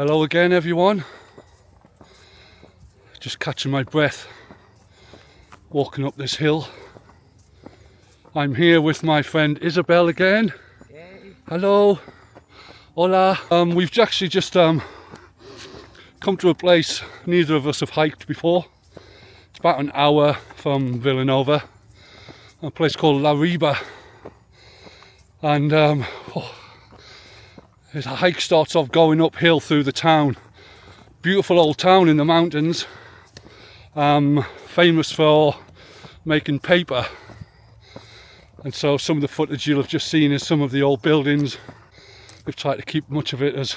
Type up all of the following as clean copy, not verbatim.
Hello again everyone, just catching my breath walking up this hill. I'm here with my friend Isabel again. Hey. Hello, hola. We've actually just come to a place neither of us have hiked before. It's about an hour from Villanova, a place called La Riba, and the hike starts off going uphill through the town. Beautiful old town in the mountains, famous for making paper, and so some of the footage you'll have just seen is some of the old buildings. We've tried to keep much of it as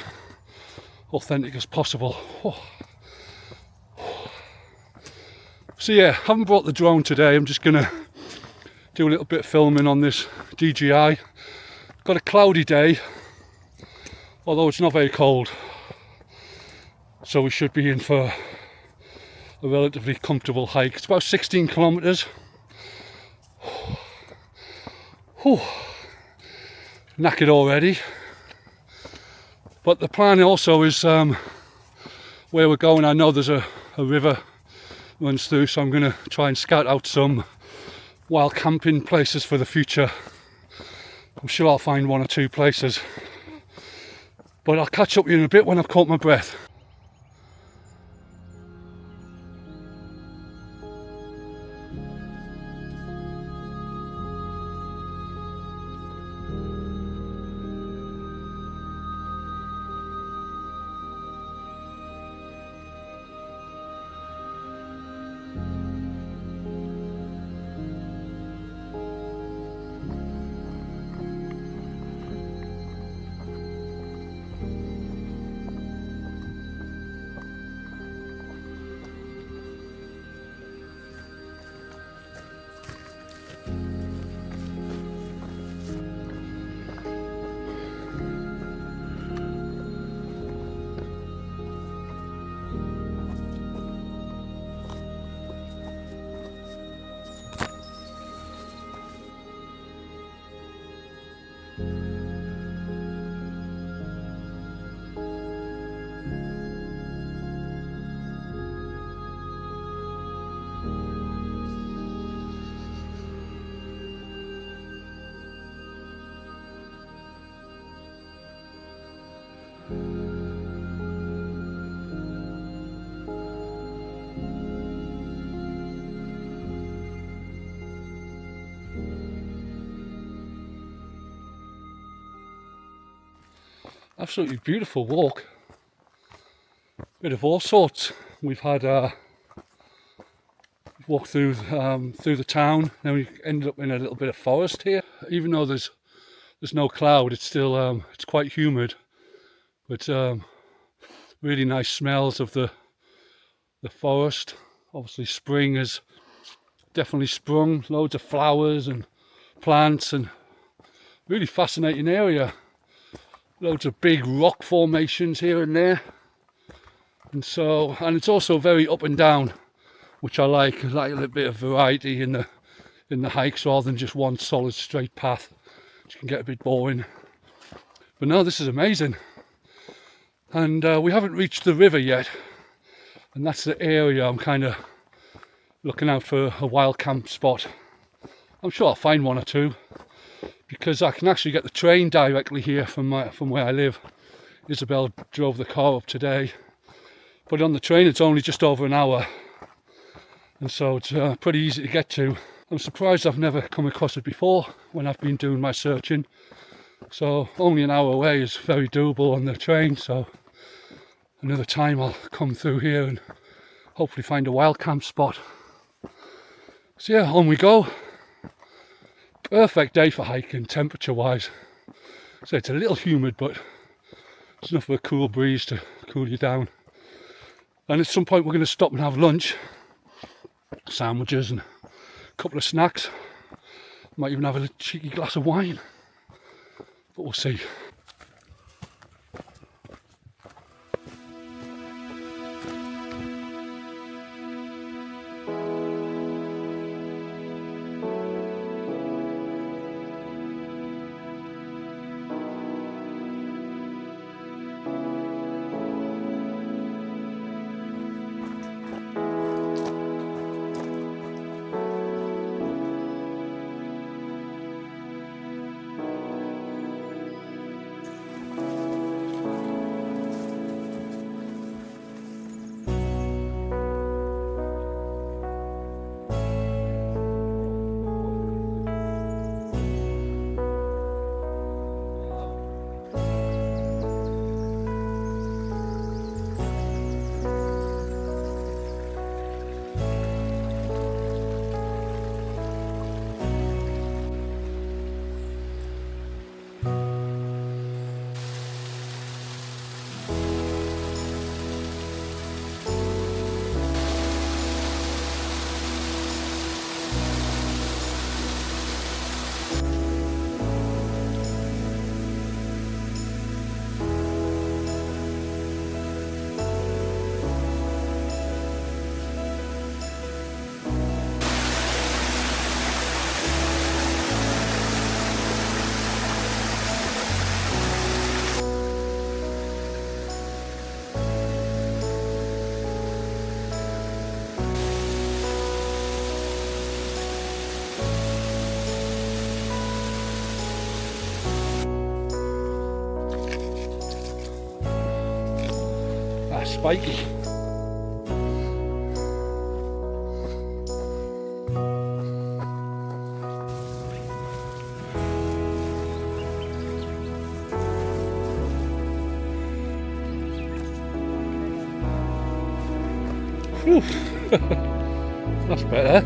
authentic as possible. So yeah, haven't brought the drone today. I'm just gonna do a little bit of filming on this DJI. Got a cloudy day, although it's not very cold, so we should be in for a relatively comfortable hike. It's about 16 kilometers. Knackered already, but the plan also is where we're going. I know there's a river runs through, so I'm going to try and scout out some wild camping places for the future. I'm sure I'll find one or two places, but I'll catch up with you in a bit when I've caught my breath. Absolutely beautiful walk. Bit of all sorts. We've had walked through the town. Then we ended up in a little bit of forest here. Even though there's no cloud, it's still it's quite humid. But really nice smells of the forest. Obviously, spring has definitely sprung. Loads of flowers and plants, and really fascinating area. Loads of big rock formations here and there, and it's also very up and down, which I like. I like a little bit of variety in the hikes rather than just one solid straight path, which can get a bit boring. But no, this is amazing, and we haven't reached the river yet, and that's the area I'm kind of looking out for a wild camp spot. I'm sure I'll find one or two, because I can actually get the train directly here from where I live. Isabel drove the car up today, but on the train it's only just over an hour, and so it's pretty easy to get to. I'm surprised I've never come across it before when I've been doing my searching. So only an hour away is very doable on the train, so another time I'll come through here and hopefully find a wild camp spot. So yeah, on we go. Perfect day for hiking, temperature wise. So it's a little humid, but it's enough of a cool breeze to cool you down. And at some point we're going to stop and have lunch, sandwiches and a couple of snacks. Might even have a cheeky glass of wine, but we'll see. spiky. Whew. That's better.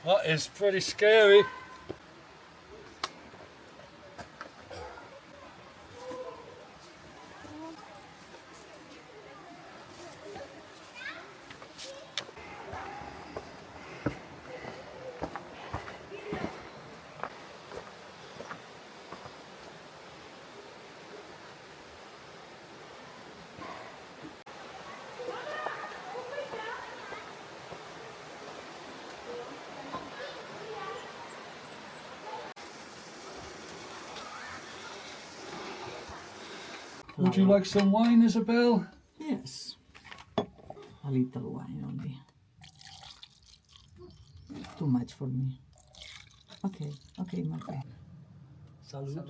That is pretty scary. Would you like some wine, Isabel? Yes. A little wine only. Too much for me. Okay, okay, my friend. Salud.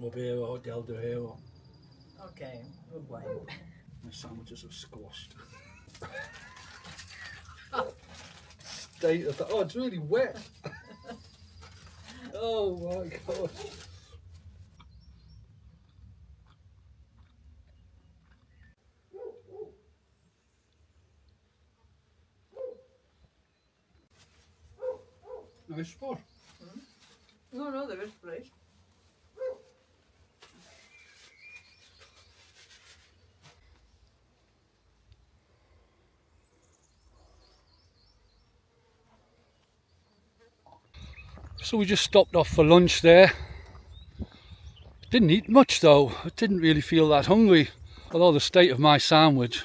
Up here, or Del do here. Okay, good wine. My sandwiches are squashed. State of the, oh, it's really wet. Oh my god. Nice spot. No, the best place. So we just stopped off for lunch there. Didn't eat much though. I didn't really feel that hungry, although the state of my sandwich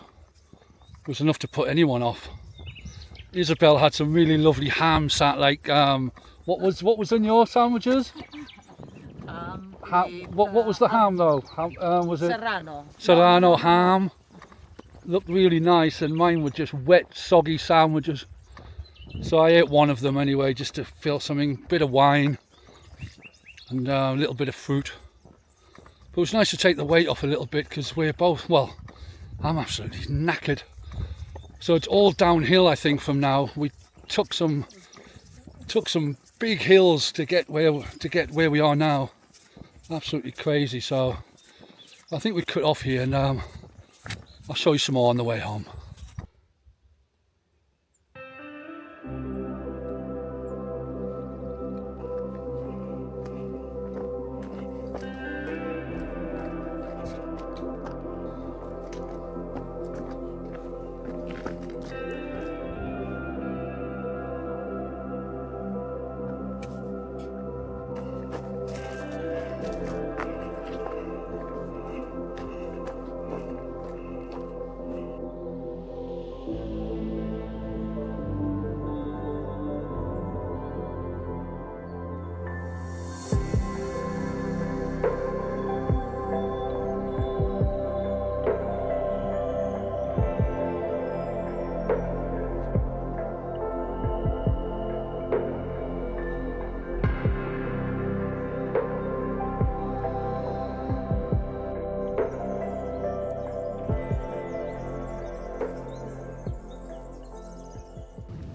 was enough to put anyone off. Isabel had some really lovely ham what was in your sandwiches? What was the ham though? Was it Serrano ham? Looked really nice, and mine were just wet, soggy sandwiches. So I ate one of them anyway, just to feel something, bit of wine and a little bit of fruit. But it was nice to take the weight off a little bit, because we're both, well, I'm absolutely knackered. So it's all downhill, I think, from now. We took some big hills to get where we are now. Absolutely crazy. So I think we cut off here, and I'll show you some more on the way home.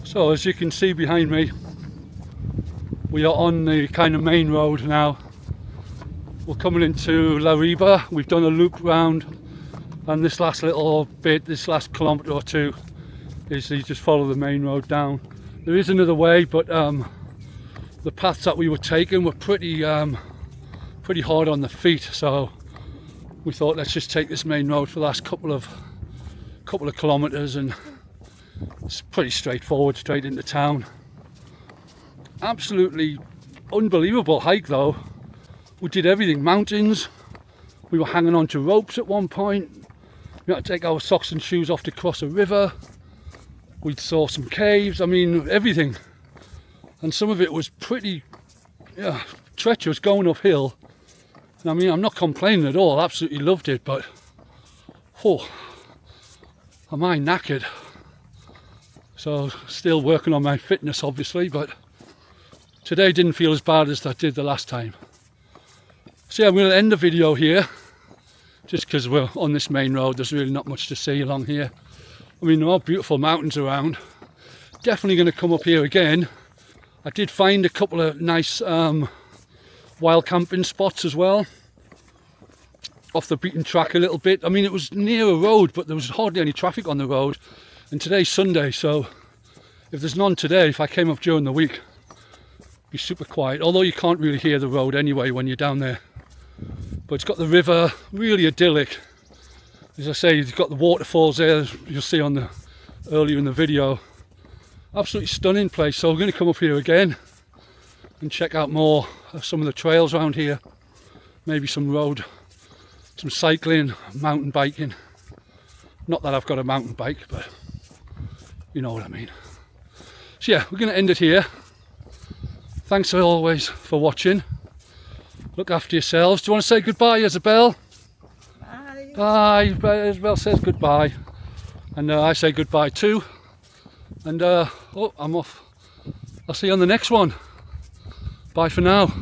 So as you can see behind me, we are on the kind of main road now. We're coming into La Riba. We've done a loop round, and this last little bit, this last kilometre or two, is you just follow the main road down. There is another way, but the paths that we were taking were pretty hard on the feet, so we thought let's just take this main road for the last couple of kilometres, and it's pretty straightforward, straight into town. Absolutely unbelievable hike though. We did everything, mountains, we were hanging on to ropes at one point, we had to take our socks and shoes off to cross a river, we saw some caves, I mean everything. And some of it was pretty treacherous going uphill. I mean, I'm not complaining at all, absolutely loved it, but oh, am I knackered. So still working on my fitness obviously, but today didn't feel as bad as that did the last time. So yeah, we'll end the video here, just because we're on this main road. There's really not much to see along here. I mean, there are beautiful mountains around. Definitely going to come up here again. I did find a couple of nice wild camping spots as well, off the beaten track a little bit. I mean, it was near a road, but there was hardly any traffic on the road. And today's Sunday, so if there's none today, if I came up during the week, it'd be super quiet. Although you can't really hear the road anyway when you're down there. But it's got the river, really idyllic. As I say, you've got the waterfalls there, you'll see on the earlier in the video. Absolutely stunning place. So we're going to come up here again and check out more of some of the trails around here. Maybe some road, some cycling, mountain biking. Not that I've got a mountain bike, but you know what I mean. So yeah, we're going to end it here. Thanks as always for watching. Look after yourselves. Do you want to say goodbye, Isabel? Bye. Bye. Isabel says goodbye. And I say goodbye too. And oh, I'm off. I'll see you on the next one. Bye for now.